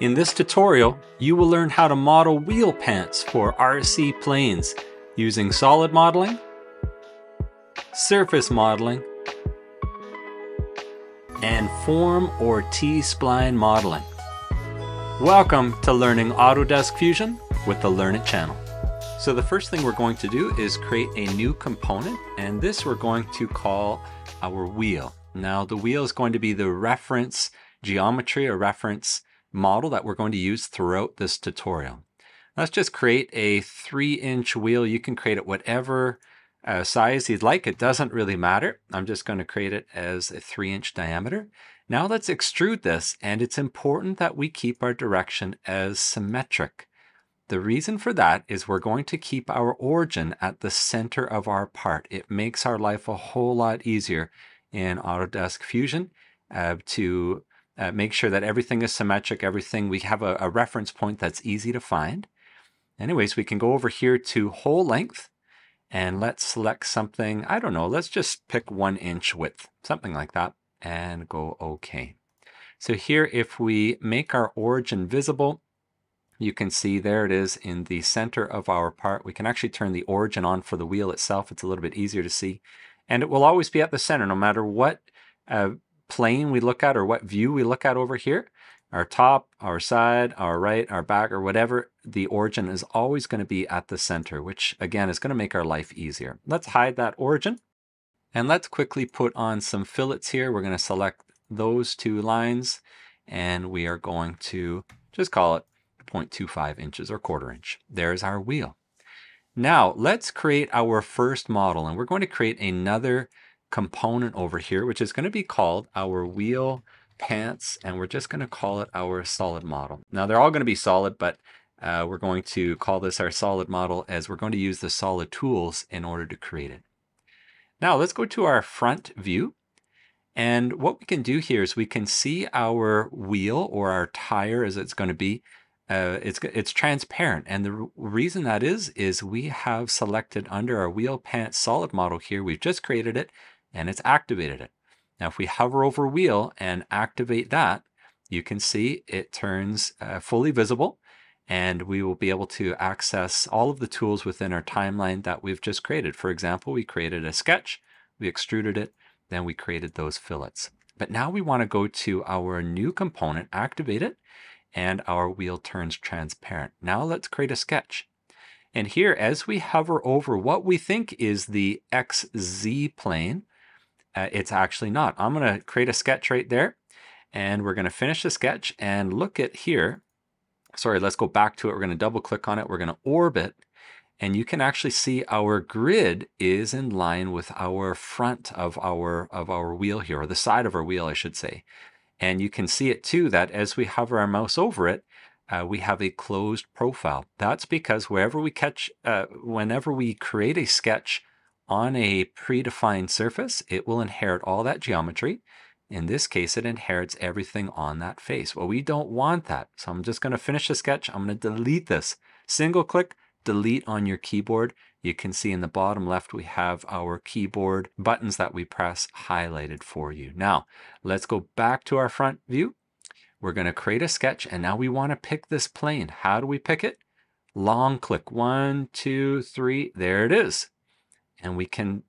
In this tutorial, you will learn how to model wheel pants for RC planes using solid modeling, surface modeling, and form or T-spline modeling. Welcome to learning Autodesk Fusion with the Learn It channel. So the first thing we're going to do is create a new component, and this we're going to call our wheel. Now the wheel is going to be the reference geometry or reference model that we're going to use throughout this tutorial. Let's just create a 3-inch wheel. You can create it whatever size you'd like. It doesn't really matter. I'm just going to create it as a 3-inch diameter. Now let's extrude this, and it's important that we keep our direction as symmetric. The reason for that is we're going to keep our origin at the center of our part. It makes our life a whole lot easier in Autodesk Fusion to make sure that everything is symmetric, we have a reference point that's easy to find. Anyways, we can go over here to whole length and let's select something, I don't know, let's just pick 1-inch width, something like that, and go OK. So here, if we make our origin visible, you can see there it is in the center of our part. We can actually turn the origin on for the wheel itself. It's a little bit easier to see. And it will always be at the center, no matter what plane we look at or what view we look at over here. Our top, our side, our right, our back, or whatever, the origin is always going to be at the center, which again is going to make our life easier. Let's hide that origin. And let's quickly put on some fillets here. We're going to select those 2 lines, and we are going to just call it 0.25 inches or 1/4 inch. There's our wheel. Now let's create our first model, and we're going to create another component over here, which is going to be called our wheel pants, and we're just going to call it our solid model. Now they're all going to be solid, but we're going to call this our solid model as we're going to use the solid tools in order to create it. Now let's go to our front view, and what we can do here is we can see our wheel, or our tire as it's going to be. It's transparent, and the reason that is we have selected under our wheel pants solid model here, we've just created it and it's activated it. Now if we hover over wheel and activate that, you can see it turns fully visible, and we will be able to access all of the tools within our timeline that we've just created. For example, we created a sketch, we extruded it, then we created those fillets. But now we want to go to our new component, activate it, and our wheel turns transparent. Now let's create a sketch. And here, as we hover over what we think is the XZ plane, it's actually not. I'm going to create a sketch right there, and we're going to finish the sketch and look at here. Sorry, let's go back to it. We're going to double click on it. We're going to orbit, and you can actually see our grid is in line with our front of our wheel here, or the side of our wheel, I should say. And you can see it too, that as we hover our mouse over it, we have a closed profile. That's because whenever we create a sketch on a predefined surface, it will inherit all that geometry. In this case, it inherits everything on that face. Well, we don't want that. So I'm just going to finish the sketch. I'm going to delete this. Single click, delete on your keyboard. You can see in the bottom left, we have our keyboard buttons that we press highlighted for you. Now, let's go back to our front view. We're going to create a sketch, and now we want to pick this plane. How do we pick it? Long click, 1, 2, 3, there it is. And we can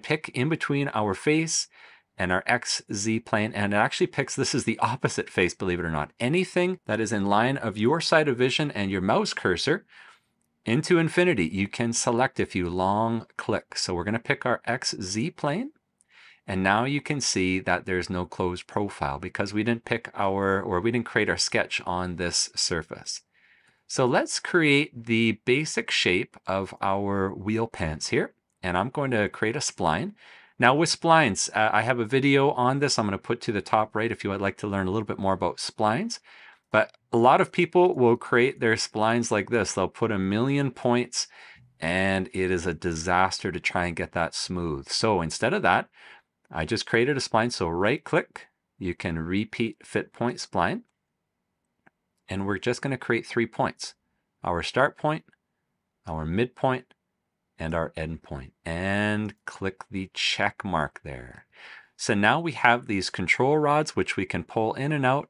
pick in between our face and our XZ plane, and it actually picks, this is the opposite face, believe it or not. Anything that is in line of your side of vision and your mouse cursor into infinity, you can select if you long click. So we're going to pick our XZ plane, and now you can see that there's no closed profile because we didn't pick we didn't create our sketch on this surface. So let's create the basic shape of our wheel pants here, and I'm going to create a spline. Now with splines, I have a video on this I'm going to put to the top right if you would like to learn a little bit more about splines. But a lot of people will create their splines like this. They'll put 1,000,000 points, and it is a disaster to try and get that smooth. So instead of that, I just created a spline. So right click, you can repeat fit point spline. And we're just going to create 3 points. Our start point, our midpoint, and our end point. And click the check mark there. So now we have these control rods, which we can pull in and out.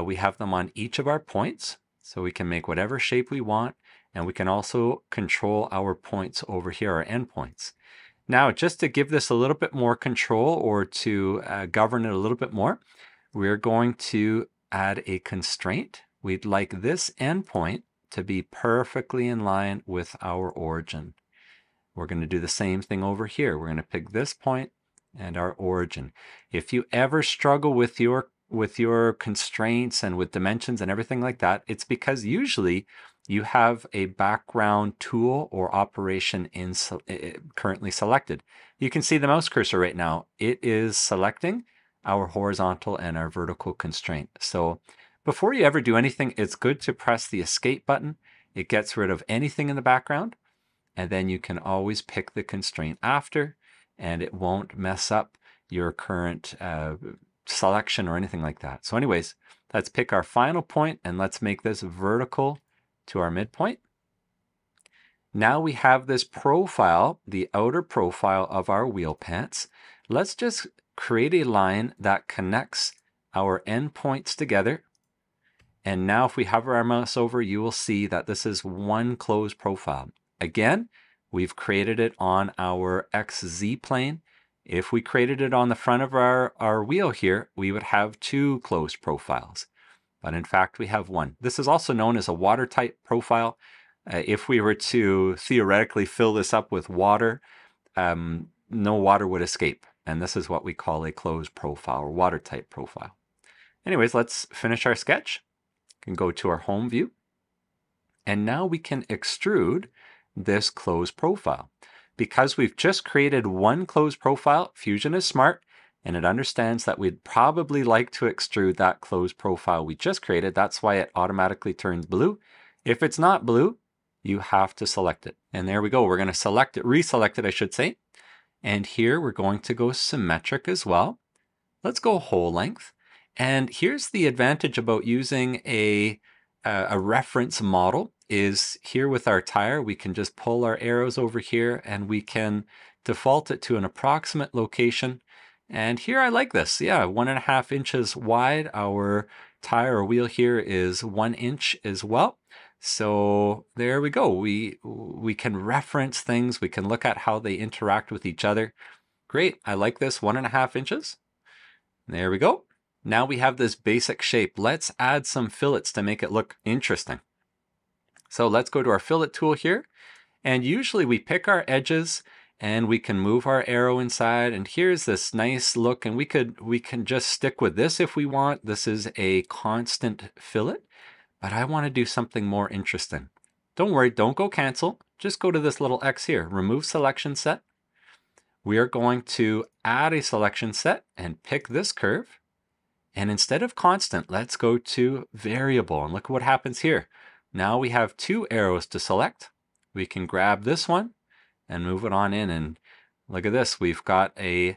We have them on each of our points, so we can make whatever shape we want, and we can also control our points over here, our endpoints. Now, just to give this a little bit more control, or to govern it a little bit more, we're going to add a constraint. We'd like this endpoint to be perfectly in line with our origin. We're going to do the same thing over here. We're going to pick this point and our origin. If you ever struggle with your constraints and with dimensions and everything like that, it's because usually you have a background tool or operation currently selected. You can see the mouse cursor right now. It is selecting our horizontal and our vertical constraint. So before you ever do anything, it's good to press the escape button. It gets rid of anything in the background, and then you can always pick the constraint after, and it won't mess up your current selection or anything like that. So anyways, let's pick our final point and let's make this vertical to our midpoint. Now we have this profile, the outer profile of our wheel pants. Let's just create a line that connects our endpoints together. And now if we hover our mouse over, you will see that this is one closed profile. Again, we've created it on our XZ plane. If we created it on the front of our wheel here, we would have two closed profiles. But in fact, we have one. This is also known as a watertight profile. If we were to theoretically fill this up with water, no water would escape. And this is what we call a closed profile or watertight profile. Anyways, let's finish our sketch. We can go to our home view. And now we can extrude this closed profile. Because we've just created one closed profile, Fusion is smart, and it understands that we'd probably like to extrude that closed profile we just created. That's why it automatically turns blue. If it's not blue, you have to select it. And there we go. We're going to select it, reselect it, I should say. And here we're going to go symmetric as well. Let's go whole length. And here's the advantage about using a reference model is here with our tire, we can just pull our arrows over here and we can default it to an approximate location. And here I like this. Yeah, 1.5 inches wide. Our tire or wheel here is 1 inch as well. So there we go. We can reference things. We can look at how they interact with each other. Great. I like this 1.5 inches. There we go. Now we have this basic shape. Let's add some fillets to make it look interesting. So let's go to our fillet tool here. And usually we pick our edges and we can move our arrow inside. And here's this nice look. And we can just stick with this if we want. This is a constant fillet, but I want to do something more interesting. Don't worry, don't go cancel. Just go to this little X here, remove selection set. We are going to add a selection set and pick this curve. And instead of constant, let's go to variable. And look what happens here. Now we have two arrows to select. We can grab this one and move it on in. And look at this. We've got a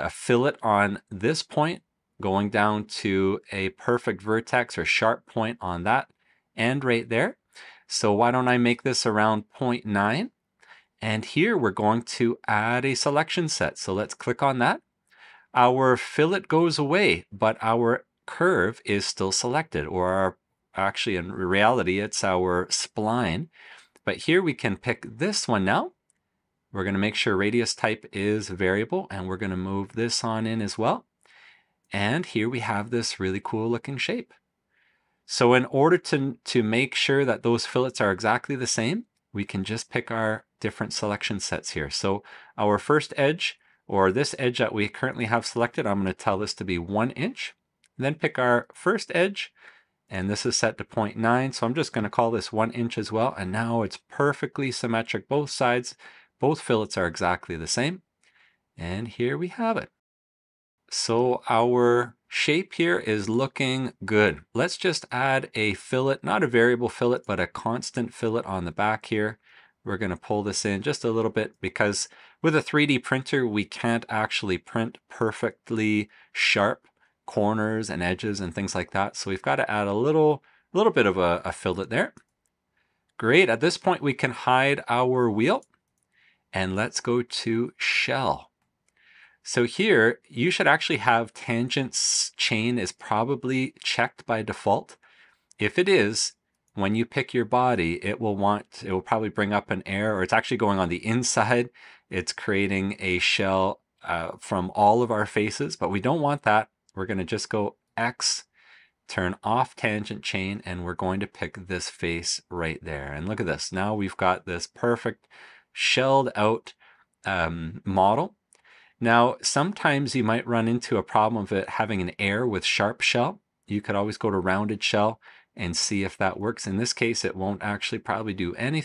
fillet on this point going down to a perfect vertex or sharp point on that end right there. So why don't I make this around 0.9? And here we're going to add a selection set. So let's click on that. Our fillet goes away, but our curve is still selected, or actually in reality, it's our spline. But here we can pick this one now. We're going to make sure radius type is variable, and we're going to move this on in as well. And here we have this really cool looking shape. So in order to make sure that those fillets are exactly the same, we can just pick our different selection sets here. So our first edge, or this edge that we currently have selected, I'm going to tell this to be 1 inch. Then pick our first edge, and this is set to 0.9. So I'm just going to call this 1 inch as well. And now it's perfectly symmetric. Both sides, both fillets are exactly the same. And here we have it. So our shape here is looking good. Let's just add a fillet, not a variable fillet, but a constant fillet on the back here. We're going to pull this in just a little bit because with a 3D printer, we can't actually print perfectly sharp corners and edges and things like that. So we've got to add a little bit of a fillet there. Great. At this point, we can hide our wheel and let's go to shell. So here, you should actually have tangents chain is probably checked by default. If it is, when you pick your body, it will probably bring up an error, or it's actually going on the inside. It's creating a shell from all of our faces, but we don't want that. We're going to just go X, turn off tangent chain, and we're going to pick this face right there. And look at this. Now we've got this perfect shelled out model. Now, sometimes you might run into a problem of it having an error with sharp shell. You could always go to rounded shell and see if that works. In this case, it won't actually probably do any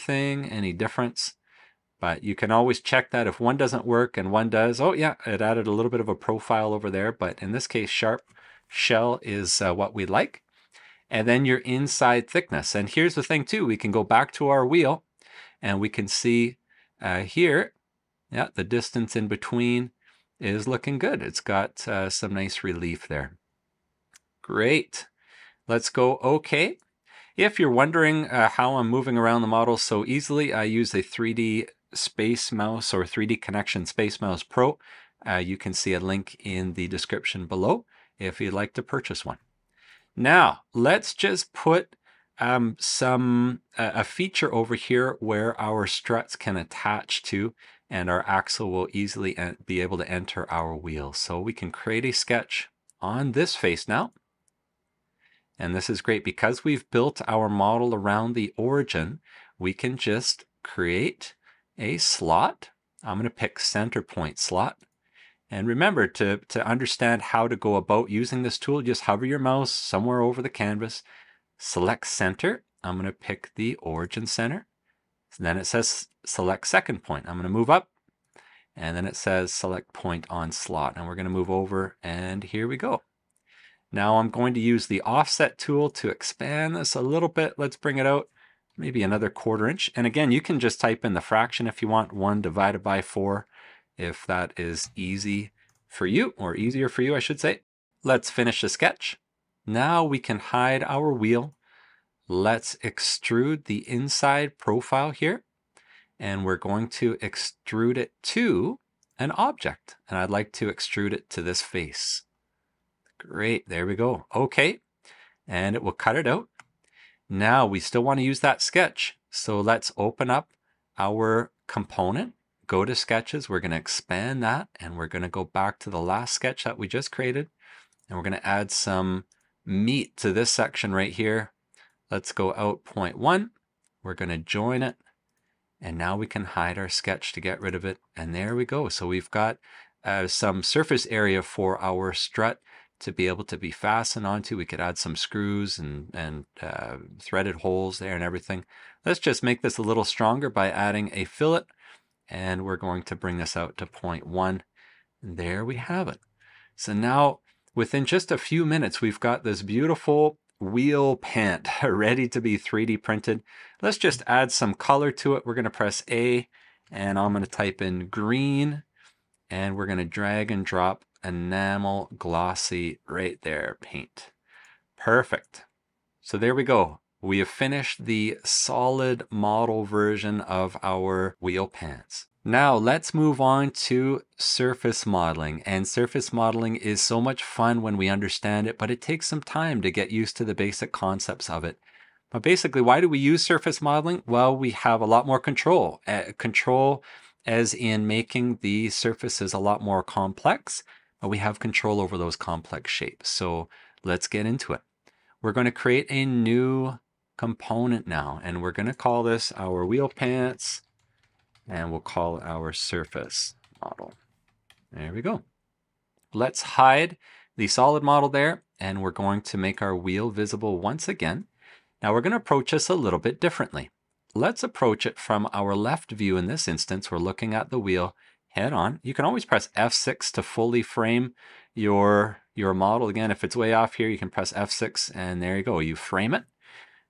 difference, but you can always check that if one doesn't work and one does. Oh yeah, it added a little bit of a profile over there, but in this case, sharp shell is what we like. And then your inside thickness. And here's the thing too, we can go back to our wheel and we can see here, yeah, the distance in between is looking good. It's got some nice relief there. Great. Let's go OK. If you're wondering how I'm moving around the model so easily, I use a 3D SpaceMouse or 3D Connection SpaceMouse Pro. You can see a link in the description below if you'd like to purchase one. Now, let's just put a feature over here where our struts can attach to, and our axle will easily be able to enter our wheel. So we can create a sketch on this face now. And this is great because we've built our model around the origin. We can just create a slot. I'm going to pick center point slot. And remember, to understand how to go about using this tool, just hover your mouse somewhere over the canvas, select center. I'm going to pick the origin center. And then it says select second point. I'm going to move up, and then it says select point on slot. And we're going to move over, and here we go. Now I'm going to use the offset tool to expand this a little bit. Let's bring it out maybe another 1/4 inch. And again, you can just type in the fraction if you want, 1 divided by 4, if that is easy for you, or easier for you, I should say. Let's finish the sketch. Now we can hide our wheel. Let's extrude the inside profile here, and we're going to extrude it to an object, and I'd like to extrude it to this face. Great, there we go. Okay, and it will cut it out. Now we still want to use that sketch, so let's open up our component, go to sketches, we're going to expand that, and we're going to go back to the last sketch that we just created, and we're going to add some meat to this section right here. Let's go out 0.1. We're going to join it. And now we can hide our sketch to get rid of it. And there we go. So we've got some surface area for our strut to be able to be fastened onto. We could add some screws and threaded holes there and everything. Let's just make this a little stronger by adding a fillet. And we're going to bring this out to 0.1. And there we have it. So now within just a few minutes, we've got this beautiful wheel pant ready to be 3D printed. Let's just add some color to it. We're going to press A, and I'm going to type in green, and we're going to drag and drop enamel glossy right there, paint. Perfect. So there we go. We have finished the solid model version of our wheel pants. Now let's move on to surface modeling. And surface modeling is so much fun when we understand it, but it takes some time to get used to the basic concepts of it. But basically, why do we use surface modeling? Well, we have a lot more control. Control as in making the surfaces a lot more complex, but we have control over those complex shapes. So let's get into it. We're going to create a new component now, and we're going to call this our wheel pants. And we'll call it our surface model. There we go. Let's hide the solid model there, and we're going to make our wheel visible once again. Now we're going to approach this a little bit differently. Let's approach it from our left view. In this instance, we're looking at the wheel head on. You can always press F6 to fully frame your model. Again, if it's way off here, you can press F6, and there you go. You frame it.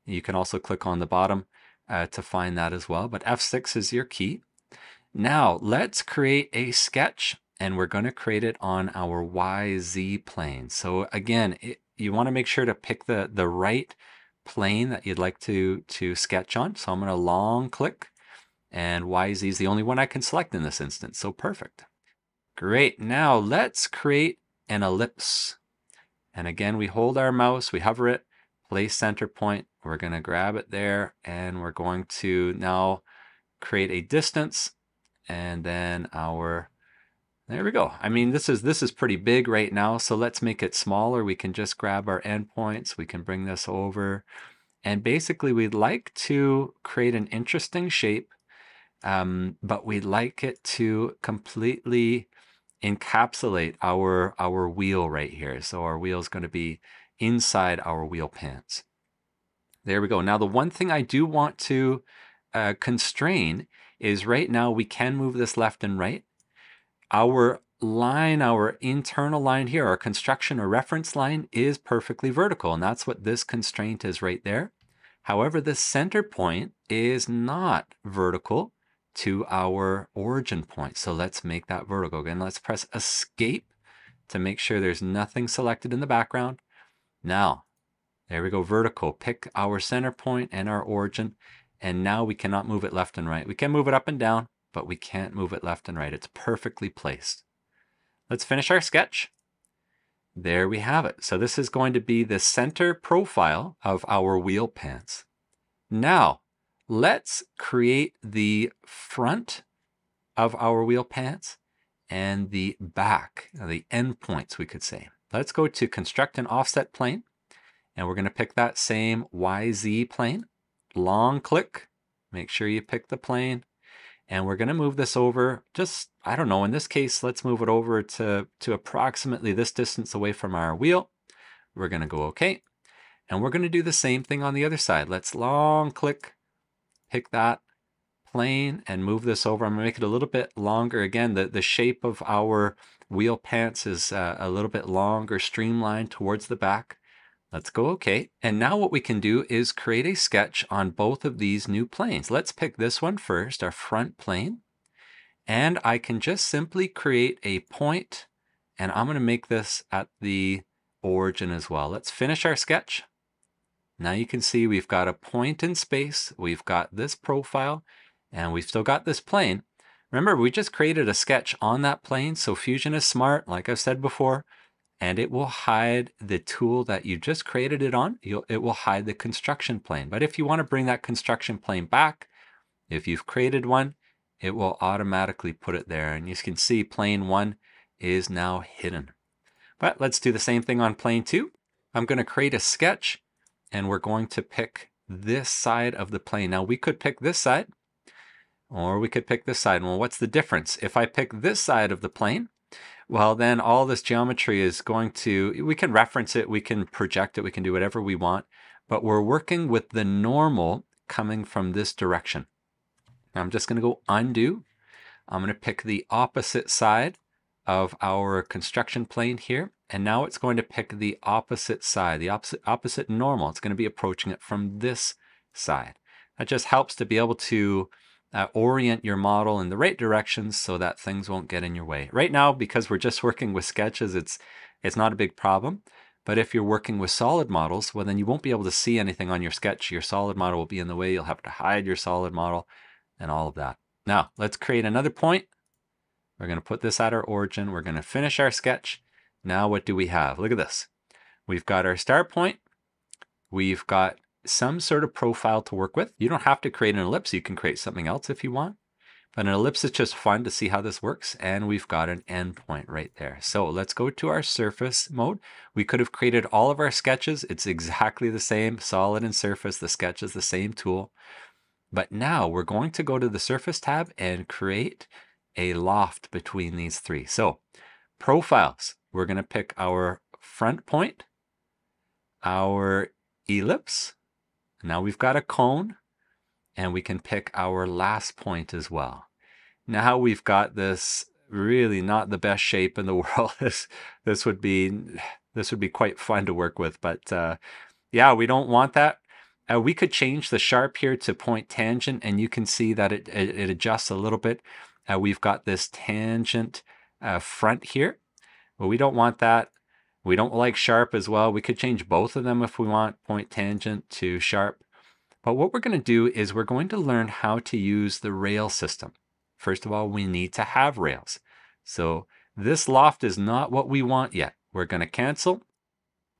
You can also click on the bottom to find that as well, but F6 is your key. Now let's create a sketch, and we're going to create it on our YZ plane. So again, you want to make sure to pick the right plane that you'd like to sketch on. So I'm going to long click, and YZ is the only one I can select in this instance. So perfect. Great. Now let's create an ellipse. And again, we hold our mouse, we hover it, place center point. We're going to grab it there, and we're going to now create a distance, and then there we go. I mean, this is pretty big right now, so let's make it smaller. We can just grab our endpoints. We can bring this over, and basically we'd like to create an interesting shape, but we'd like it to completely encapsulate our wheel right here. So our wheel is going to be inside our wheel pants. There we go. Now the one thing I do want to constrain is right now we can move this left and right. Our line, our internal line here, our construction or reference line is perfectly vertical, and that's what this constraint is right there. However, the center point is not vertical to our origin point. So let's make that vertical. Again, let's press escape to make sure there's nothing selected in the background. Now, there we go, vertical. Pick our center point and our origin, and now we cannot move it left and right. We can move it up and down, but we can't move it left and right. It's perfectly placed. Let's finish our sketch. There we have it. So this is going to be the center profile of our wheel pants. Now, let's create the front of our wheel pants and the back, the end points, we could say. Let's go to construct an offset plane, and we're going to pick that same YZ plane. Long click, make sure you pick the plane, and we're going to move this over just, I don't know, in this case, let's move it over to approximately this distance away from our wheel. We're going to go OK. And we're going to do the same thing on the other side. Let's long click, pick that plane, and move this over. I'm going to make it a little bit longer. Again, the shape of our wheel pants is a little bit longer, streamlined towards the back. Let's go OK. And now what we can do is create a sketch on both of these new planes. Let's pick this one first, our front plane. And I can just simply create a point, and I'm going to make this at the origin as well. Let's finish our sketch. Now you can see we've got a point in space, we've got this profile, and we've still got this plane. Remember, we just created a sketch on that plane, so Fusion is smart, like I've said before, and it will hide the tool that you just created it on. It will hide the construction plane. But if you want to bring that construction plane back, if you've created one, it will automatically put it there. And you can see plane 1 is now hidden. But let's do the same thing on plane 2. I'm going to create a sketch, and we're going to pick this side of the plane. Now we could pick this side, or we could pick this side. Well, what's the difference? If I pick this side of the plane, well, then all this geometry is going to, we can reference it, we can project it, we can do whatever we want, but we're working with the normal coming from this direction. Now I'm just going to go undo. I'm going to pick the opposite side of our construction plane here, and now it's going to pick the opposite side, the opposite normal. It's going to be approaching it from this side. That just helps to be able to orient your model in the right directions so that things won't get in your way. Right now, because we're just working with sketches, it's not a big problem. But if you're working with solid models, well, then you won't be able to see anything on your sketch. Your solid model will be in the way. You'll have to hide your solid model and all of that. Now, let's create another point. We're going to put this at our origin. We're going to finish our sketch. Now, what do we have? Look at this. We've got our start point. We've got some sort of profile to work with. You don't have to create an ellipse. You can create something else if you want. But an ellipse is just fun to see how this works. And we've got an endpoint right there. So let's go to our surface mode. We could have created all of our sketches. It's exactly the same, solid and surface. The sketch is the same tool. But now we're going to go to the surface tab and create a loft between these three. So profiles, we're going to pick our front point, our ellipse. Now we've got a cone, and we can pick our last point as well. Now we've got this really not the best shape in the world. This would be quite fun to work with, but yeah, we don't want that. We could change the sharp here to point tangent, and you can see that it adjusts a little bit. We've got this tangent front here. Well, we don't want that. We don't like sharp as well. We could change both of them if we want, point tangent to sharp. But what we're going to do is we're going to learn how to use the rail system. First of all, we need to have rails. So This loft is not what we want yet. We're going to cancel,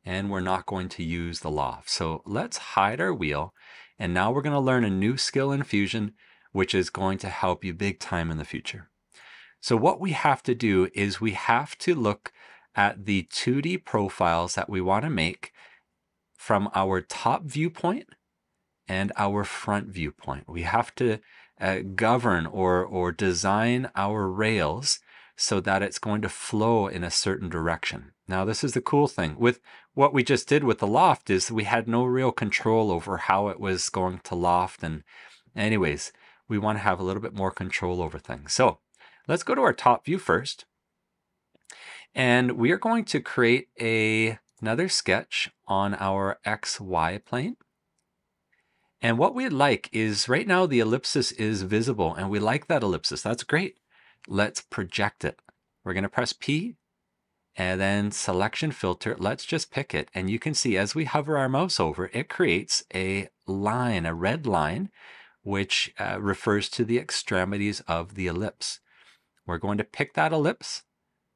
and we're not going to use the loft. So let's hide our wheel. And now we're going to learn a new skill in Fusion, which is going to help you big time in the future. So what we have to do is we have to look at the 2D profiles that we want to make from our top viewpoint and our front viewpoint. We have to govern or design our rails so that it's going to flow in a certain direction. Now, this is the cool thing. With what we just did with the loft is we had no real control over how it was going to loft. And anyways, we want to have a little bit more control over things. So let's go to our top view first. And we are going to create another sketch on our XY plane. And what we'd like is, right now the ellipsis is visible, and we like that ellipsis. That's great. Let's project it. We're going to press P and then selection filter. Let's just pick it. And you can see as we hover our mouse over, it creates a line, a red line, which refers to the extremities of the ellipse. We're going to pick that ellipse.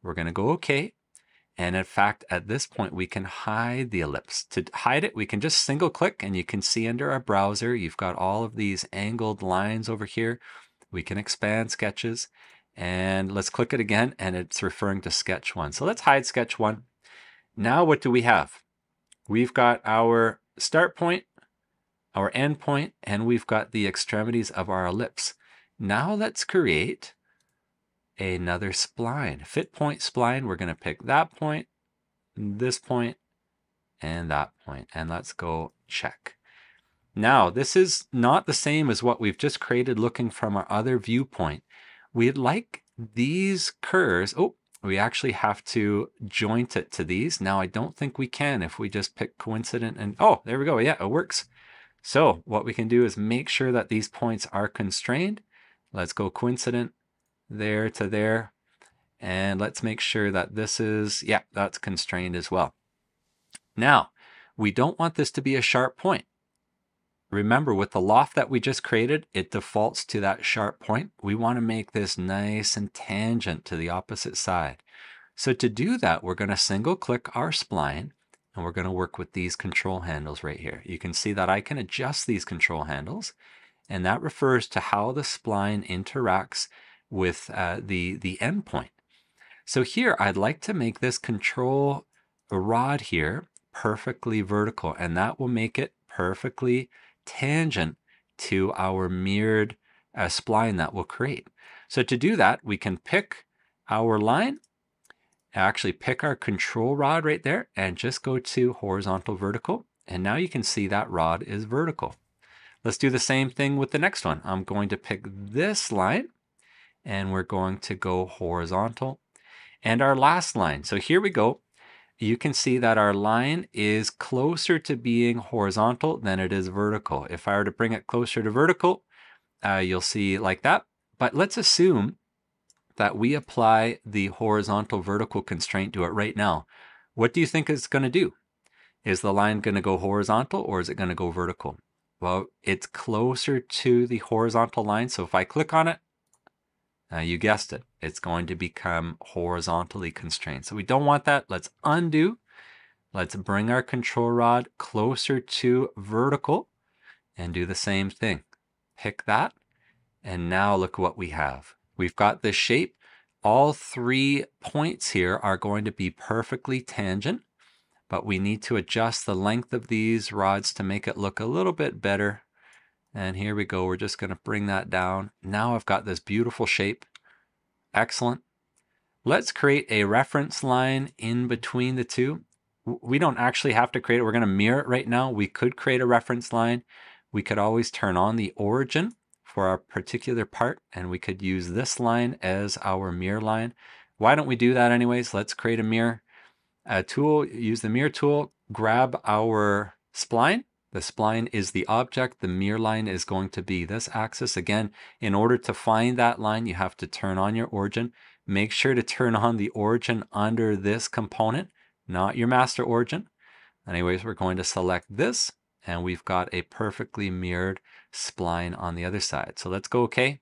We're going to go OK. And in fact, at this point, we can hide the ellipse. To hide it, we can just single click, and you can see under our browser, you've got all of these angled lines over here. We can expand sketches, and let's click it again, and it's referring to sketch 1. So let's hide sketch 1. Now what do we have? We've got our start point, our end point, and we've got the extremities of our ellipse. Now let's create another spline. Fit point spline. We're going to pick that point, this point, and that point. And let's go check. Now, this is not the same as what we've just created looking from our other viewpoint. We'd like these curves. Oh, we actually have to joint it to these. Now, I don't think we can if we just pick coincident and, oh, there we go. Yeah, it works. So what we can do is make sure that these points are constrained. Let's go coincident there to there, and let's make sure that this is, yeah, that's constrained as well. Now, we don't want this to be a sharp point. Remember, with the loft that we just created, it defaults to that sharp point. We want to make this nice and tangent to the opposite side. So to do that, we're going to single click our spline, and we're going to work with these control handles right here. You can see that I can adjust these control handles, and that refers to how the spline interacts with the endpoint. So here I'd like to make this control rod here perfectly vertical, and that will make it perfectly tangent to our mirrored spline that we'll create. So to do that, we can pick our line, actually pick our control rod right there, and just go to horizontal vertical. And now you can see that rod is vertical. Let's do the same thing with the next one. I'm going to pick this line, and we're going to go horizontal. And our last line. So here we go. You can see that our line is closer to being horizontal than it is vertical. If I were to bring it closer to vertical, you'll see like that. But let's assume that we apply the horizontal vertical constraint to it right now. What do you think it's going to do? Is the line going to go horizontal, or is it going to go vertical? Well, it's closer to the horizontal line. So if I click on it, you guessed it, it's going to become horizontally constrained. So we don't want that. Let's undo. Let's bring our control rod closer to vertical and do the same thing. Pick that. And now look what we have. We've got this shape. All 3 points here are going to be perfectly tangent, but we need to adjust the length of these rods to make it look a little bit better. And here we go. We're just going to bring that down. Now I've got this beautiful shape. Excellent. Let's create a reference line in between the two. We don't actually have to create it. We're going to mirror it right now. We could create a reference line. We could always turn on the origin for our particular part, and we could use this line as our mirror line. Why don't we do that anyways? Let's create a mirror tool. Use the mirror tool. Grab our spline. The spline is the object. The mirror line is going to be this axis. Again, in order to find that line, you have to turn on your origin. Make sure to turn on the origin under this component, not your master origin. Anyways, we're going to select this, and we've got a perfectly mirrored spline on the other side. So let's go OK.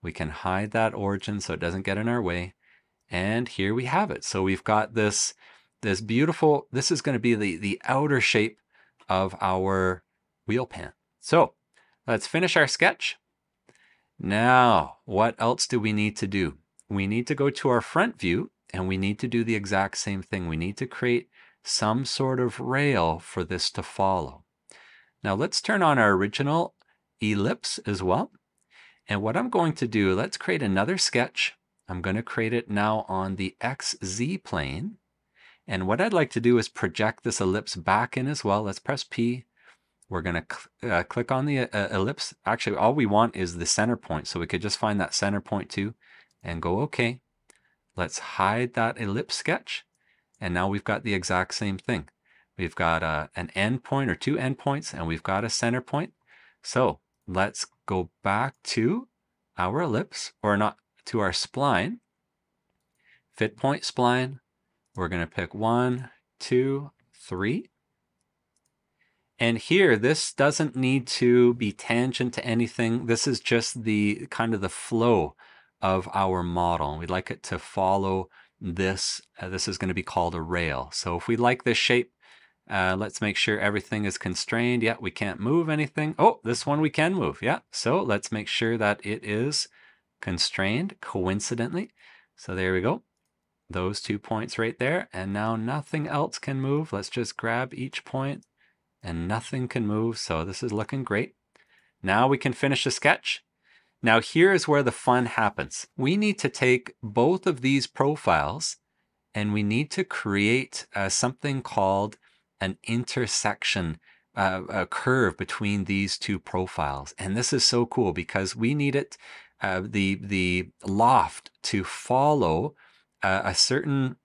We can hide that origin so it doesn't get in our way. And here we have it. So we've got this beautiful, this is going to be the outer shape of our wheel pant. So let's finish our sketch. Now, what else do we need to do? We need to go to our front view and we need to do the exact same thing. We need to create some sort of rail for this to follow. Now let's turn on our original ellipse as well. And what I'm going to do, let's create another sketch. I'm going to create it now on the XZ plane. And what I'd like to do is project this ellipse back in as well. Let's press P. We're going to click on the ellipse. Actually, all we want is the center point. So we could just find that center point too and go OK. Let's hide that ellipse sketch. And now we've got the exact same thing. We've got an end point or two endpoints, and we've got a center point. So let's go back to our ellipse, or not, to our spline. Fit point spline. We're going to pick 1, 2, 3. And here, this doesn't need to be tangent to anything. This is just the kind of the flow of our model. We'd like it to follow this. This is going to be called a rail. So if we like this shape, let's make sure everything is constrained. Yeah, we can't move anything. Oh, this one we can move. Yeah, so let's make sure that it is constrained coincidentally. So there we go. Those 2 points right there. And now nothing else can move. Let's just grab each point and nothing can move. So this is looking great. Now we can finish the sketch. Now here is where the fun happens. We need to take both of these profiles and we need to create something called an intersection, a curve between these two profiles. And this is so cool because we need it, the loft to follow a certain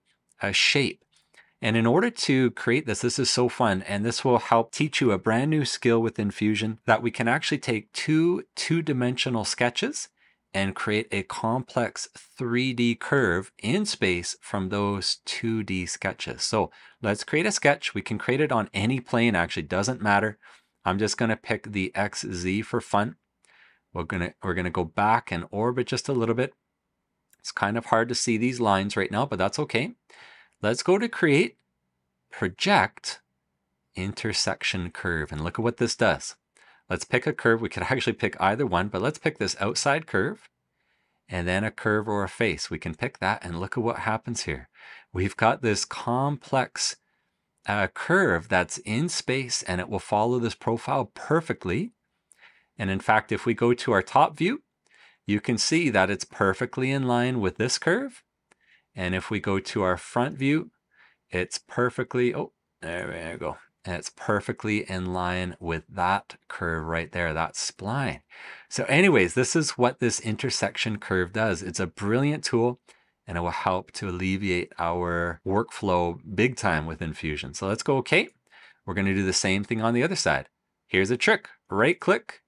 shape. And in order to create this, this is so fun, and this will help teach you a brand new skill within Fusion, that we can actually take two-dimensional sketches and create a complex 3D curve in space from those 2D sketches. So let's create a sketch. We can create it on any plane, actually, doesn't matter. I'm just going to pick the XZ for fun. We're gonna go back and orbit just a little bit. It's kind of hard to see these lines right now, but that's okay. Let's go to create, project, intersection curve, and look at what this does. Let's pick a curve. We could actually pick either one, but let's pick this outside curve and then a curve or a face. We can pick that and look at what happens here. We've got this complex curve that's in space and it will follow this profile perfectly. And in fact, if we go to our top view, you can see that it's perfectly in line with this curve. And if we go to our front view, it's perfectly, oh, there we go. And it's perfectly in line with that curve right there, that spline. So anyways, this is what this intersection curve does. It's a brilliant tool and it will help to alleviate our workflow big time within Fusion. So let's go OK. We're going to do the same thing on the other side. Here's a trick. Right click,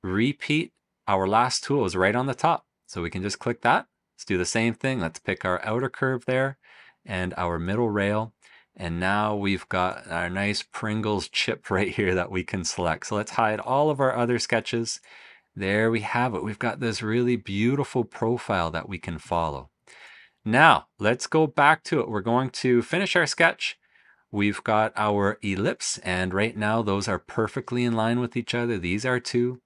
repeat. Our last tool is right on the top. So we can just click that. Let's do the same thing. Let's pick our outer curve there and our middle rail. And now we've got our nice Pringles chip right here that we can select. So let's hide all of our other sketches. There we have it. We've got this really beautiful profile that we can follow. Now let's go back to it. We're going to finish our sketch. We've got our ellipse, and right now those are perfectly in line with each other. These are two.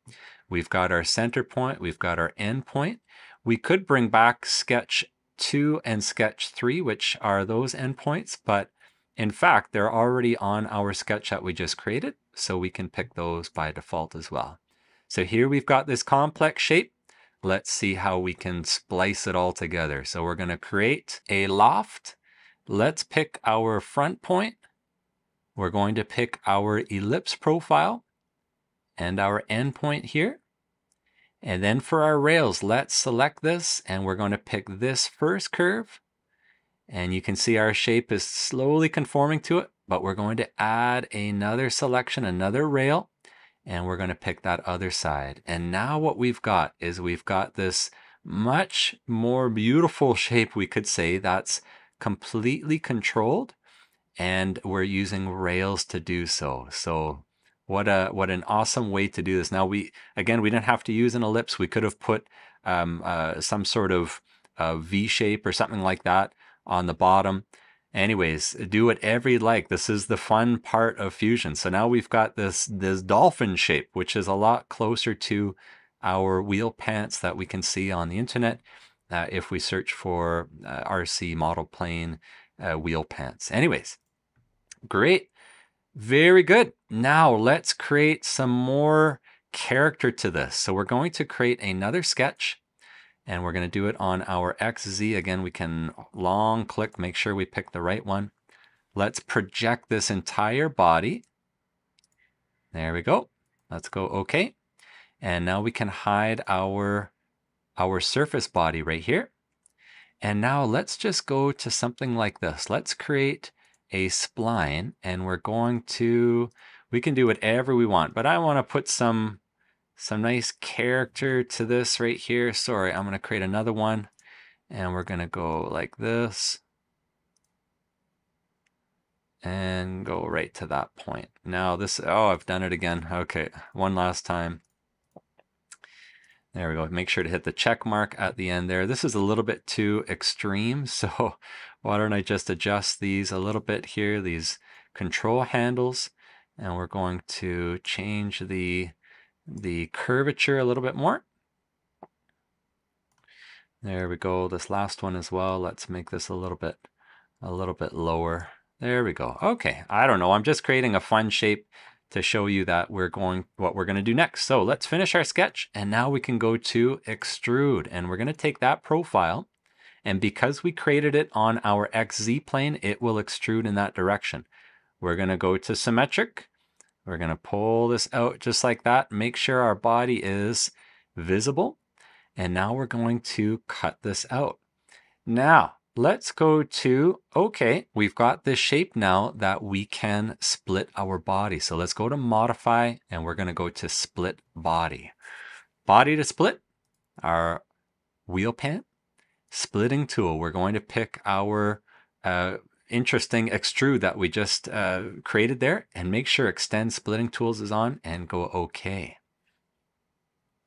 We've got our center point. We've got our end point. We could bring back sketch 2 and sketch 3, which are those endpoints, but in fact, they're already on our sketch that we just created, so we can pick those by default as well. So here we've got this complex shape. Let's see how we can splice it all together. So we're going to create a loft. Let's pick our front point. We're going to pick our ellipse profile and our end point here. And then for our rails, let's select this and we're going to pick this first curve. And you can see our shape is slowly conforming to it, but we're going to add another selection, another rail, and we're going to pick that other side. And now what we've got is we've got this much more beautiful shape, we could say, that's completely controlled, and we're using rails to do so. So what an awesome way to do this. Now we didn't have to use an ellipse. We could have put some sort of a V shape or something like that on the bottom. Anyways, do whatever you like. This is the fun part of Fusion. So now we've got this dolphin shape, which is a lot closer to our wheel pants that we can see on the internet if we search for RC model plane wheel pants. Anyways, great. Very good. Now let's create some more character to this. So we're going to create another sketch. And we're going to do it on our XZ. Again, we can long click, make sure we pick the right one. Let's project this entire body. There we go. Let's go OK. And now we can hide our surface body right here. And now let's just go to something like this. Let's create a spline, and we're going to, we can do whatever we want, but I want to put some nice character to this right here. Sorry, I'm going to create another one, and we're going to go like this and go right to that point. Now this, oh, I've done it again. Okay, one last time. There we go. Make sure to hit the check mark at the end there. This is a little bit too extreme, so why don't I just adjust these a little bit here, these control handles, and we're going to change the curvature a little bit more. There we go. This last one as well. Let's make this a little bit lower. There we go. Okay. I don't know. I'm just creating a fun shape to show you that what we're going to do next. So let's finish our sketch, and now we can go to extrude, and we're going to take that profile, and because we created it on our XZ plane, it will extrude in that direction. We're going to go to symmetric. We're going to pull this out just like that. Make sure our body is visible. And now we're going to cut this out. Now, let's go to, okay, we've got this shape now that we can split our body. So let's go to modify, and we're going to go to split body. Body to split, our wheel pant, splitting tool. We're going to pick our interesting extrude that we just created there, and make sure extend splitting tools is on, and go OK.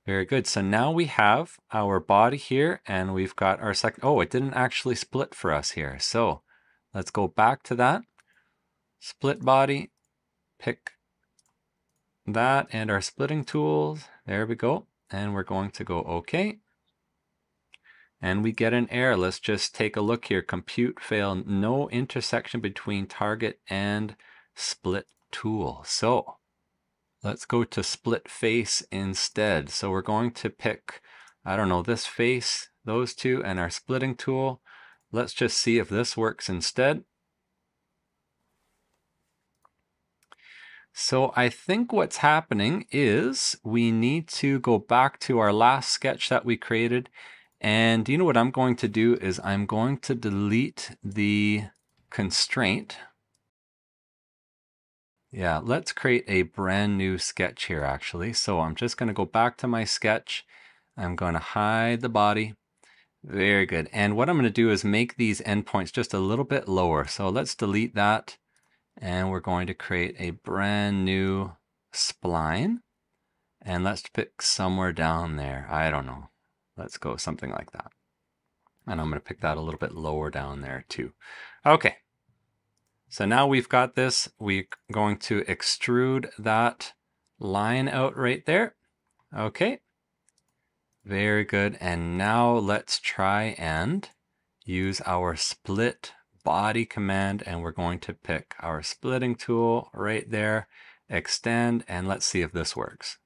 Very good. So now we have our body here, and we've got our second. Oh, it didn't actually split for us here. So let's go back to that. Split body, pick that and our splitting tools. There we go. And we're going to go OK. And we get an error. Let's just take a look here. Compute fail. No intersection between target and split tool. So let's go to split face instead. So we're going to pick, I don't know, this face, those two, and our splitting tool. Let's just see if this works instead. So I think what's happening is we need to go back to our last sketch that we created. And you know what I'm going to do is I'm going to delete the constraint. Yeah, let's create a brand new sketch here actually. So I'm just going to go back to my sketch. I'm going to hide the body. Very good. And what I'm going to do is make these endpoints just a little bit lower. So let's delete that. And we're going to create a brand new spline. And let's pick somewhere down there. I don't know. Let's go something like that. And I'm going to pick that a little bit lower down there too. Okay. So now we've got this. We're going to extrude that line out right there. Okay. Very good. And now let's try and use our split body command, and we're going to pick our splitting tool right there, extend, and let's see if this works.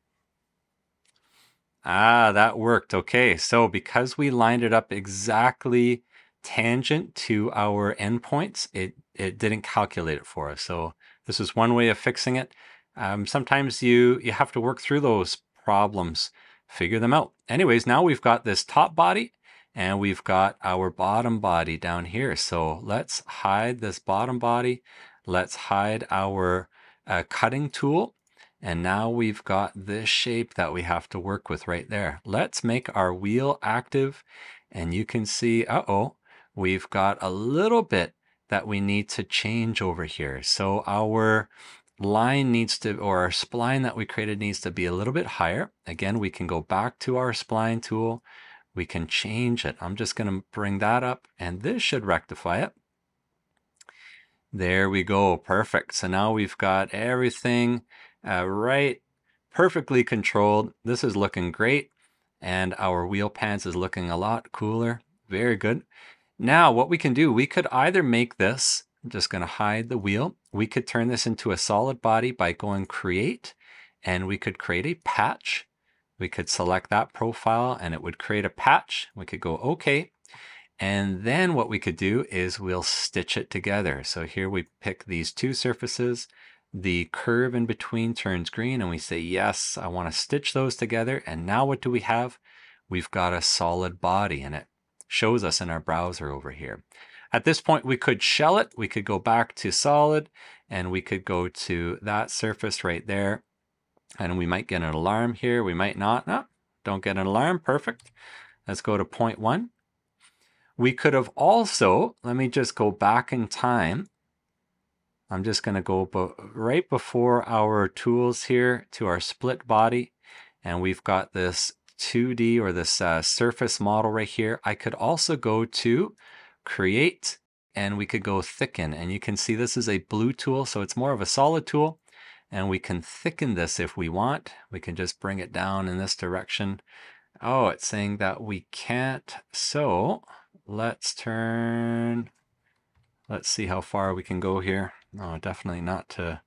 Ah, that worked. Okay, so because we lined it up exactly tangent to our endpoints, it didn't calculate it for us. So this is one way of fixing it. Sometimes you have to work through those problems, figure them out. Anyways, now we've got this top body and we've got our bottom body down here. So let's hide this bottom body. Let's hide our cutting tool. And now we've got this shape that we have to work with right there. Let's make our wheel active. And you can see, we've got a little bit that we need to change over here. So our line needs to, or our spline that we created needs to be a little bit higher. Again, we can go back to our spline tool. we can change it. I'm just going to bring that up, and this should rectify it. There we go. Perfect. So now we've got everything right, perfectly controlled. This is looking great. And our wheel pants is looking a lot cooler. Very good. Now what we can do, we could either make this, I'm just going to hide the wheel. We could turn this into a solid body by going create, and we could create a patch. We could select that profile and it would create a patch. We could go OK. And then what we could do is we'll stitch it together. So here we pick these two surfaces. The curve in between turns green and we say, yes, I want to stitch those together. And now what do we have? We've got a solid body, and it shows us in our browser over here. At this point, we could shell it. We could go back to solid and we could go to that surface right there. And we might get an alarm here. We might not. No, don't get an alarm. Perfect. Let's go to point 1. We could have also, let me just go back in time. I'm just going to go right before our tools here to our split body. And we've got this 2D or this surface model right here. I could also go to create and we could go thicken. And you can see this is a blue tool, so it's more of a solid tool. And we can thicken this if we want. We can just bring it down in this direction. Oh, it's saying that we can't. So let's turn, let's see how far we can go here. No, definitely not to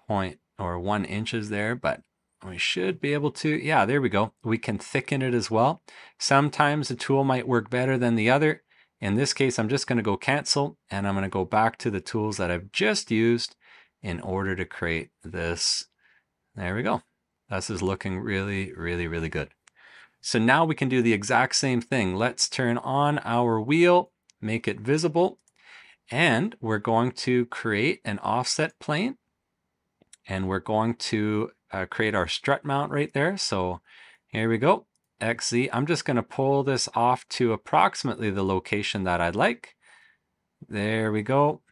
1 inches there, but we should be able to. Yeah, there we go. We can thicken it as well. Sometimes a tool might work better than the other. In this case, I'm just going to go cancel, and I'm going to go back to the tools that I've just used in order to create this. There we go. This is looking really, really, really good. So now we can do the exact same thing. Let's turn on our wheel, make it visible, and we're going to create an offset plane. And we're going to create our strut mount right there. So here we go, XZ. I'm just going to pull this off to approximately the location that I'd like. There we go.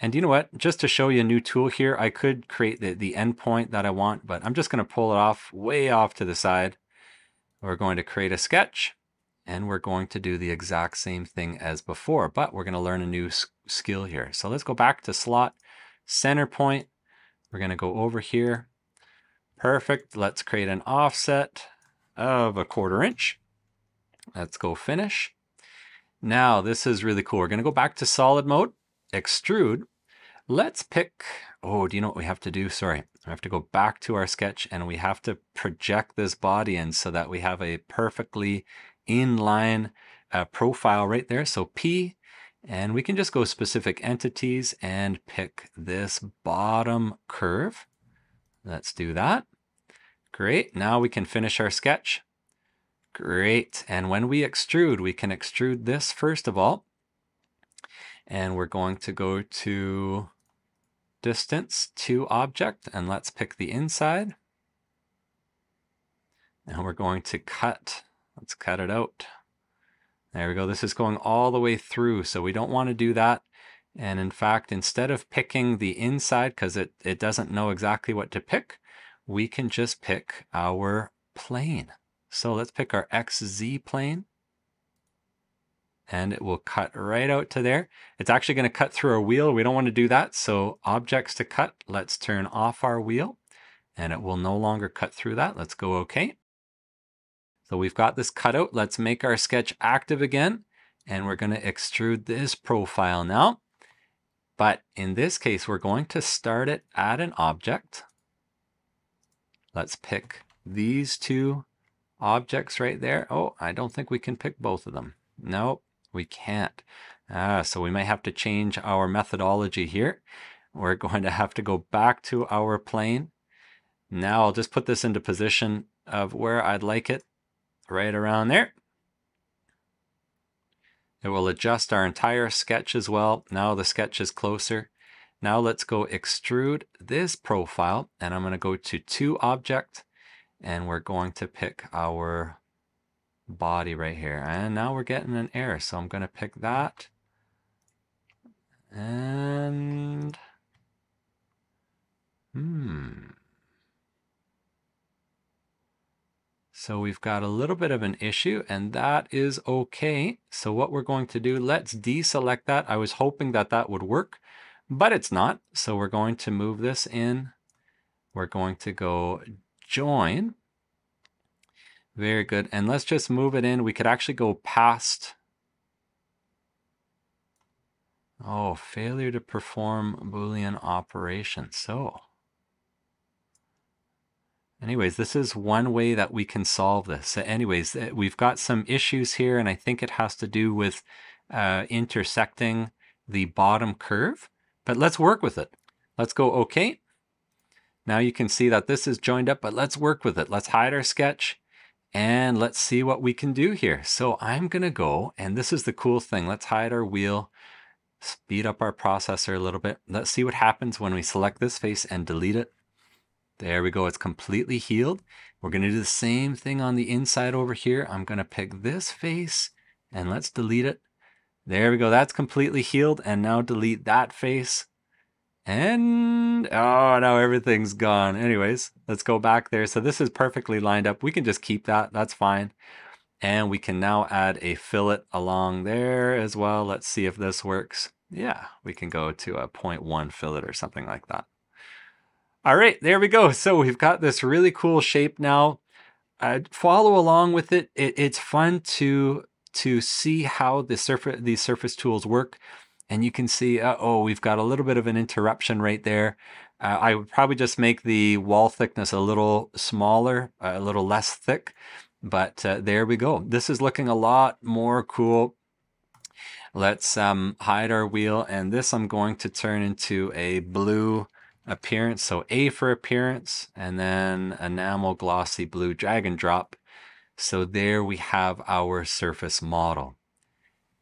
And you know what? Just to show you a new tool here, I could create the endpoint that I want, but I'm just going to pull it off way off to the side. We're going to create a sketch, and we're going to do the exact same thing as before, but we're going to learn a new skill here. So let's go back to slot, center point. We're going to go over here. Perfect. Let's create an offset of 1/4 inch. Let's go finish. Now this is really cool. We're going to go back to solid mode, extrude. Let's pick, oh, do you know what we have to do? Sorry, we have to go back to our sketch and we have to project this body in so that we have a perfectly inline profile right there. So P, and we can just go specific entities and pick this bottom curve. Let's do that. Great. Now we can finish our sketch. Great. And when we extrude, we can extrude this first of all. And we're going to go to distance to object, and let's pick the inside. And we're going to cut. Let's cut it out. There we go. This is going all the way through, so we don't want to do that. And in fact, instead of picking the inside, because it doesn't know exactly what to pick, we can just pick our plane. So let's pick our XZ plane. And it will cut right out to there. It's actually going to cut through our wheel. We don't want to do that. So objects to cut, let's turn off our wheel, and it will no longer cut through that. Let's go OK. So we've got this cut out. Let's make our sketch active again. And we're going to extrude this profile now. But in this case, we're going to start it at an object. Let's pick these two objects right there. Oh, I don't think we can pick both of them. Nope. We can't. So we might have to change our methodology here. We're going to have to go back to our plane. Now I'll just put this into position of where I'd like it, right around there. It will adjust our entire sketch as well. Now the sketch is closer. Now let's go extrude this profile, and I'm going to go to object, and we're going to pick our body right here. And now we're getting an error, so I'm going to pick that. And So we've got a little bit of an issue, and that is okay. So what we're going to do, let's deselect that. I was hoping that that would work, but it's not. So we're going to move this in. We're going to go join. Very good. And let's just move it in. We could actually go past. Oh, failure to perform Boolean operation. So anyways, this is one way that we can solve this. So anyways, we've got some issues here, and I think it has to do with intersecting the bottom curve, but let's work with it. Let's go OK. Now you can see that this is joined up, but let's work with it. Let's hide our sketch and let's see what we can do here. So I'm gonna go, and this is the cool thing. Let's hide our wheel, speed up our processor a little bit. Let's see what happens when we select this face and delete it. There we go, it's completely healed. We're gonna do the same thing on the inside over here. I'm gonna pick this face and let's delete it. There we go, that's completely healed. And now delete that face. And oh, now everything's gone. Anyways, let's go back there. So this is perfectly lined up. We can just keep that, that's fine. And we can now add a fillet along there as well. Let's see if this works. Yeah, we can go to a 0.1 fillet or something like that. All right, there we go. So we've got this really cool shape now. Follow along with it. It's fun to see how these surface tools work. And you can see, oh, we've got a little bit of an interruption right there. I would probably just make the wall thickness a little smaller, a little less thick. But there we go. This is looking a lot more cool. Let's hide our wheel. And this I'm going to turn into a blue appearance. So A for appearance, and then enamel glossy blue, drag and drop. So there we have our surface model.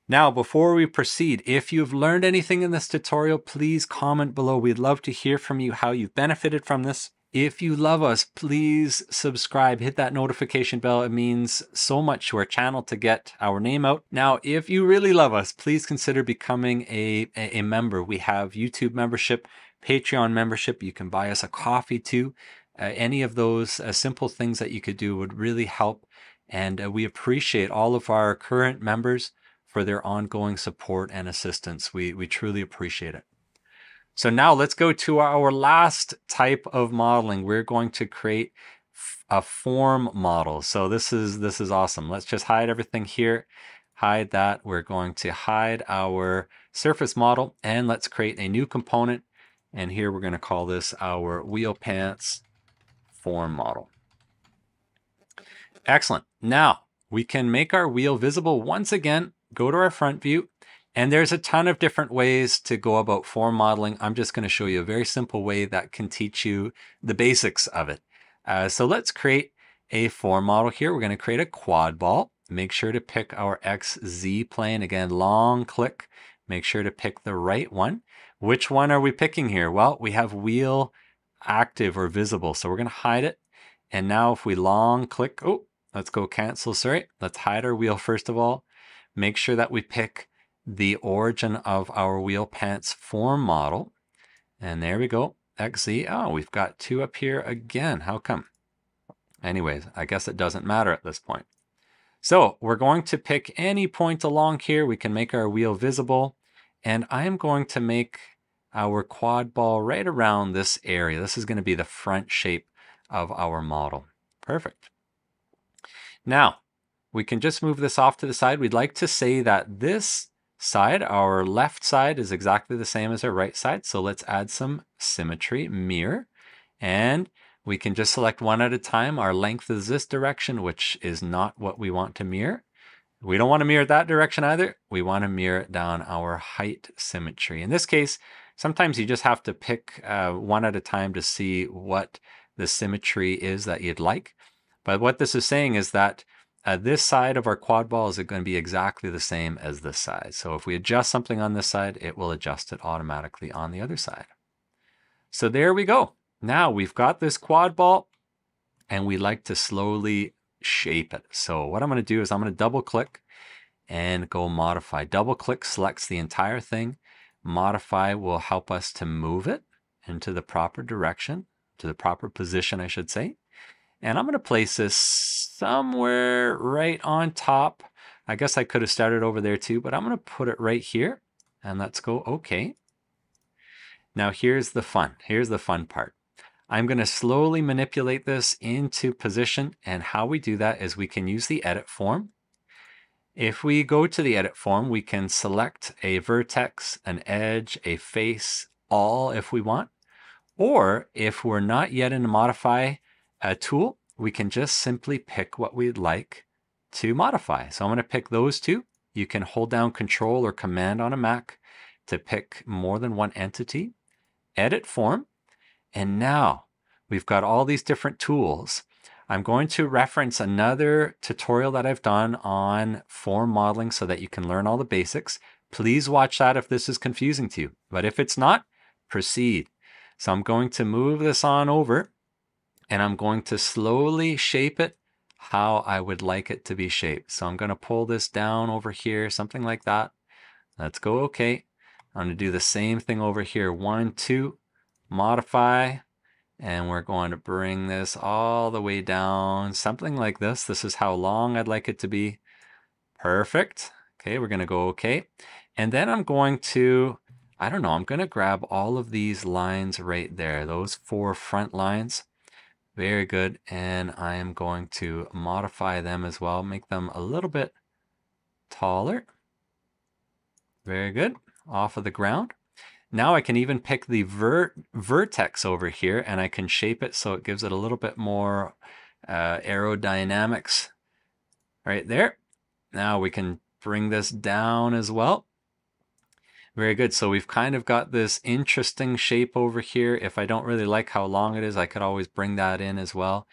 Now, before we proceed, if you've learned anything in this tutorial, please comment below. We'd love to hear from you how you've benefited from this. If you love us, please subscribe, hit that notification bell. It means so much to our channel to get our name out. Now, if you really love us, please consider becoming a member. We have YouTube membership, Patreon membership. You can buy us a coffee too. Any of those simple things that you could do would really help. And we appreciate all of our current members for their ongoing support and assistance. We truly appreciate it. So now let's go to our last type of modeling. We're going to create a form model. So this is awesome. Let's just hide everything here. Hide that. We're going to hide our surface model, and let's create a new component. And here we're going to call this our wheel pants form model. Excellent. Now we can make our wheel visible once again. Go to our front view, and there's a ton of different ways to go about form modeling. I'm just going to show you a very simple way that can teach you the basics of it. So let's create a form model here. We're going to create a quad ball. Make sure to pick our XZ plane. Again, long click. Make sure to pick the right one. Which one are we picking here? Well, we have wheel active or visible, so we're going to hide it. And now if we long click, oh, let's go cancel, sorry. Let's hide our wheel first of all. Make sure that we pick the origin of our wheel pants form model. And there we go, XZ. Oh, we've got two up here again. How come? Anyways, I guess it doesn't matter at this point. So we're going to pick any point along here. We can make our wheel visible. And I'm going to make our quad ball right around this area. This is going to be the front shape of our model. Perfect. Now, we can just move this off to the side. We'd like to say that this side, our left side, is exactly the same as our right side. So let's add some symmetry, mirror. And we can just select one at a time. Our length is this direction, which is not what we want to mirror. We don't want to mirror it that direction either. We want to mirror it down our height symmetry. In this case, sometimes you just have to pick one at a time to see what the symmetry is that you'd like. But what this is saying is that this side of our quad ball is going to be exactly the same as this side. So if we adjust something on this side, it will adjust it automatically on the other side. So there we go. Now we've got this quad ball, and we like to slowly shape it. So what I'm going to do is I'm going to double click and go modify. Double click selects the entire thing. Modify will help us to move it into the proper direction, to the proper position, I should say. And I'm going to place this somewhere right on top. I guess I could have started over there too, but I'm going to put it right here. And let's go OK. Now here's the fun. Here's the fun part. I'm going to slowly manipulate this into position. And how we do that is we can use the edit form. If we go to the edit form, we can select a vertex, an edge, a face, all if we want. Or if we're not yet in the modify tool, we can just simply pick what we'd like to modify. So I'm going to pick those two. You can hold down Control or Command on a Mac to pick more than one entity. Edit form. And now we've got all these different tools. I'm going to reference another tutorial that I've done on form modeling so that you can learn all the basics. Please watch that if this is confusing to you. But if it's not, proceed. So I'm going to move this on over and I'm going to slowly shape it how I would like it to be shaped. So I'm going to pull this down over here, something like that. Let's go OK. I'm going to do the same thing over here. 1, 2, modify. And we're going to bring this all the way down, something like this. This is how long I'd like it to be. Perfect. Okay, we're going to go OK. And then I'm going to, I don't know, I'm going to grab all of these lines right there, those 4 front lines. Very good. And I am going to modify them as well, make them a little bit taller. Very good. Off of the ground. Now I can even pick the vertex over here and I can shape it so it gives it a little bit more aerodynamics right there. Now we can bring this down as well. Very good. So we've kind of got this interesting shape over here. If I don't really like how long it is, I could always bring that in as well.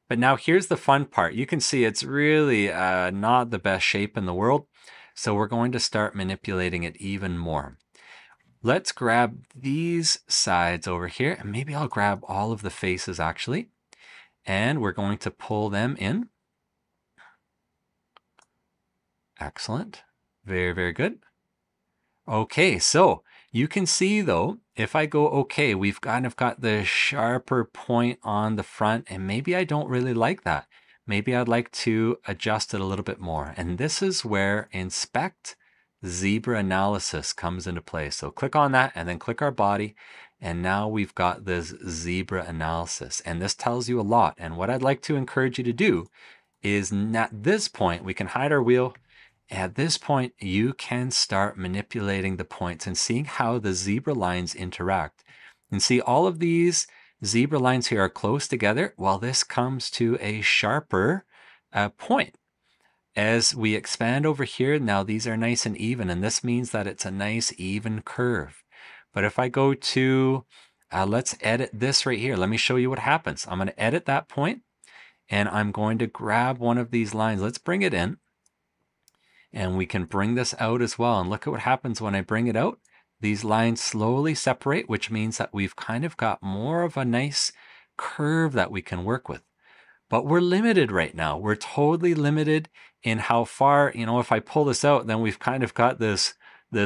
But now here's the fun part. You can see it's really not the best shape in the world. So we're going to start manipulating it even more. Let's grab these sides over here, and maybe I'll grab all of the faces actually, and we're going to pull them in. Excellent. Very, very good. Okay, so you can see though, if I go okay, we've kind of got the sharper point on the front, and maybe I don't really like that. Maybe I'd like to adjust it a little bit more. And this is where Inspect Zebra Analysis comes into play. So click on that and then click our body. And now we've got this zebra analysis. And this tells you a lot. And what I'd like to encourage you to do is at this point, we can hide our wheel. At this point, you can start manipulating the points and seeing how the zebra lines interact. And see all of these zebra lines here are close together, while this comes to a sharper point. As we expand over here, now these are nice and even, and this means that it's a nice even curve. But if I go to, let's edit this right here. Let me show you what happens. I'm going to edit that point, and I'm going to grab one of these lines. Let's bring it in, and we can bring this out as well. And look at what happens when I bring it out. These lines slowly separate, which means that we've kind of got more of a nice curve that we can work with. But we're limited right now. We're totally limited in how far, if I pull this out, then we've kind of got this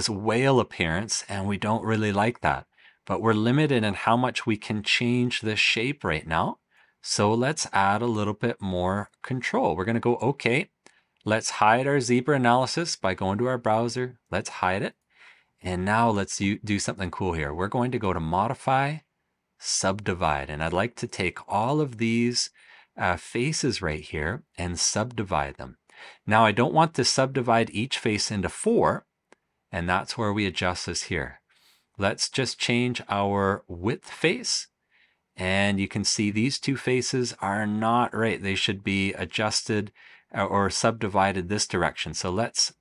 whale appearance, and we don't really like that. But we're limited in how much we can change this shape right now. So let's add a little bit more control. We're going to go OK. Let's hide our zebra analysis by going to our browser. Let's hide it. And now let's do something cool here. We're going to go to Modify, Subdivide. And I'd like to take all of these faces right here and subdivide them. Now I don't want to subdivide each face into 4, and that's where we adjust this here. Let's just change our width face, and you can see these 2 faces are not right. They should be adjusted or subdivided this direction. So let's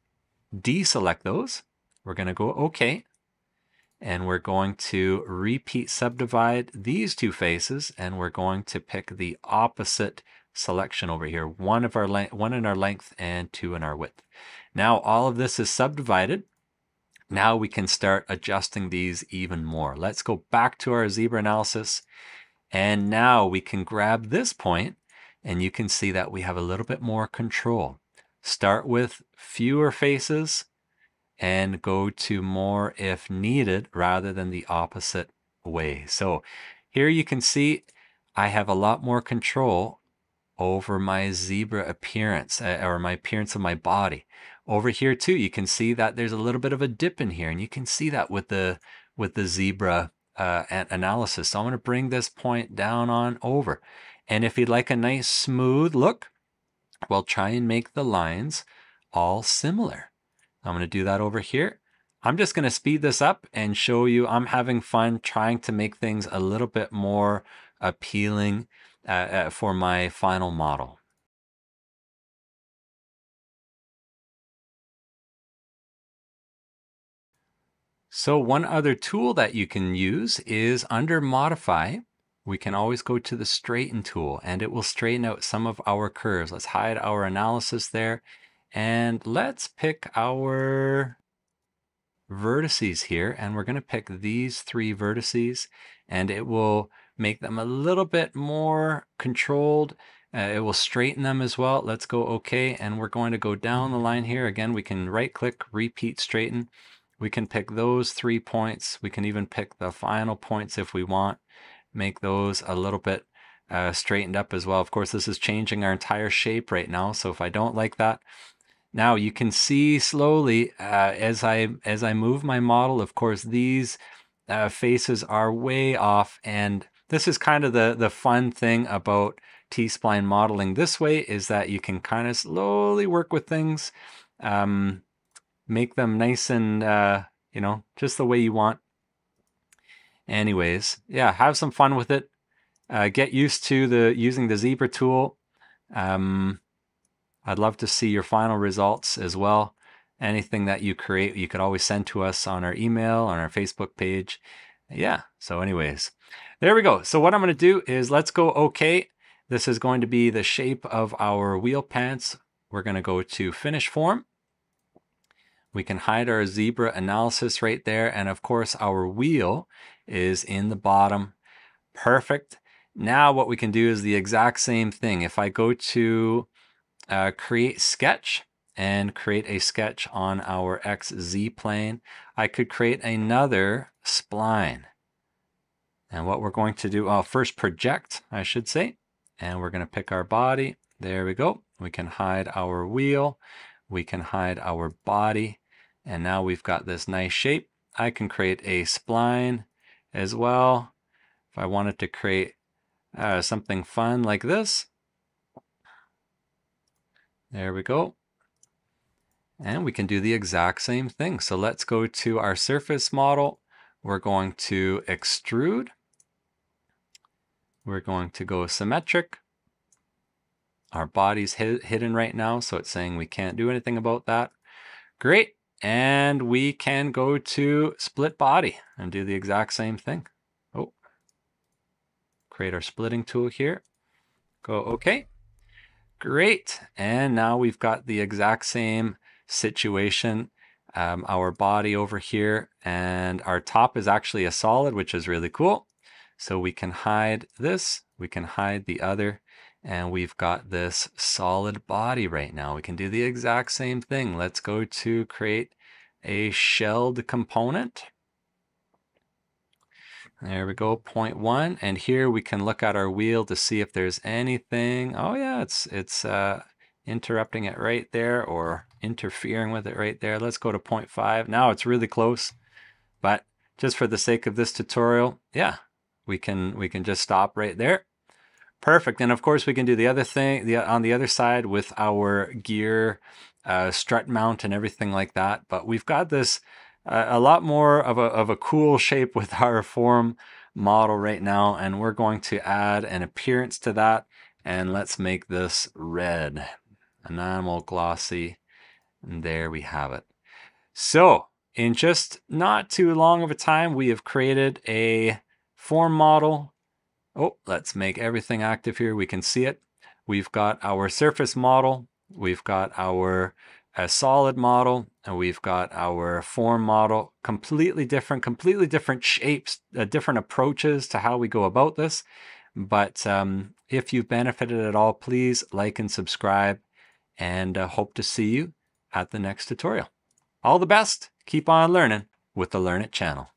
deselect those. We're going to go OK. And we're going to repeat subdivide these 2 faces, and we're going to pick the opposite selection over here. 1 in our length and 2 in our width. Now all of this is subdivided. Now we can start adjusting these even more. Let's go back to our zebra analysis. And now we can grab this point, and you can see that we have a little bit more control. Start with fewer faces and go to more if needed rather than the opposite way. So here you can see I have a lot more control over my zebra appearance, or my appearance of my body. Over here too, you can see that there's a little bit of a dip in here, and you can see that with the zebra analysis. So I'm going to bring this point down on over. And if you'd like a nice smooth look, well, try and make the lines all similar. I'm going to do that over here. I'm just going to speed this up and show you I'm having fun trying to make things a little bit more appealing for my final model. So one other tool that you can use is under Modify. We can always go to the Straighten tool, and it will straighten out some of our curves. Let's hide our analysis there, and let's pick our vertices here, and we're going to pick these 3 vertices, and it will make them a little bit more controlled. It will straighten them as well. Let's go OK, and we're going to go down the line here. Again, we can right-click, repeat, straighten. We can pick those 3 points. We can even pick the final points if we want. Make those a little bit straightened up as well. Of course, this is changing our entire shape right now, so if I don't like that, now you can see slowly as I move my model, of course, these faces are way off, and this is kind of the fun thing about T-spline modeling this way, is that you can kind of slowly work with things, make them nice and you know, just the way you want. Anyways, yeah, have some fun with it. Get used to using the zebra tool. I'd love to see your final results as well. Anything that you create, you could always send to us on our email, on our Facebook page. Yeah, so anyways, there we go. So what I'm going to do is let's go OK. This is going to be the shape of our wheel pants. We're going to go to Finish Form. We can hide our zebra analysis right there. And of course, our wheel is in the bottom. Perfect. Now what we can do is the exact same thing. If I go to create sketch and create a sketch on our XZ plane, I could create another spline. And what we're going to do, first project, I should say, and we're going to pick our body. There we go. We can hide our wheel. We can hide our body. And now we've got this nice shape. I can create a spline as well. If I wanted to create something fun like this. There we go. And we can do the exact same thing. So let's go to our surface model. We're going to extrude. We're going to go symmetric. Our body's hidden right now, so it's saying we can't do anything about that. Great. And we can go to split body and do the exact same thing. Oh, create our splitting tool here. Go OK. Great. And now we've got the exact same situation. Our body over here, and our top is actually a solid, which is really cool. So we can hide this, we can hide the other, and we've got this solid body right now. We can do the exact same thing. Let's go to create a shelled component. There we go, 0.1. And here we can look at our wheel to see if there's anything. Oh yeah, it's interrupting it right there, or interfering with it right there. Let's go to 0.5. Now it's really close, but just for the sake of this tutorial, yeah, we can just stop right there. Perfect. And of course we can do the other thing on the other side with our gear, strut mount and everything like that. But we've got this a lot more of a cool shape with our form model right now, and we're going to add an appearance to that. And let's make this red, enamel glossy, and there we have it. So in just not too long of a time, we have created a form model. Oh, let's make everything active here. We can see it. We've got our surface model. We've got our solid model, and we've got our form model. Completely different shapes, different approaches to how we go about this. But if you've benefited at all, please like and subscribe, and hope to see you at the next tutorial. All the best. Keep on learning with the Learn It channel.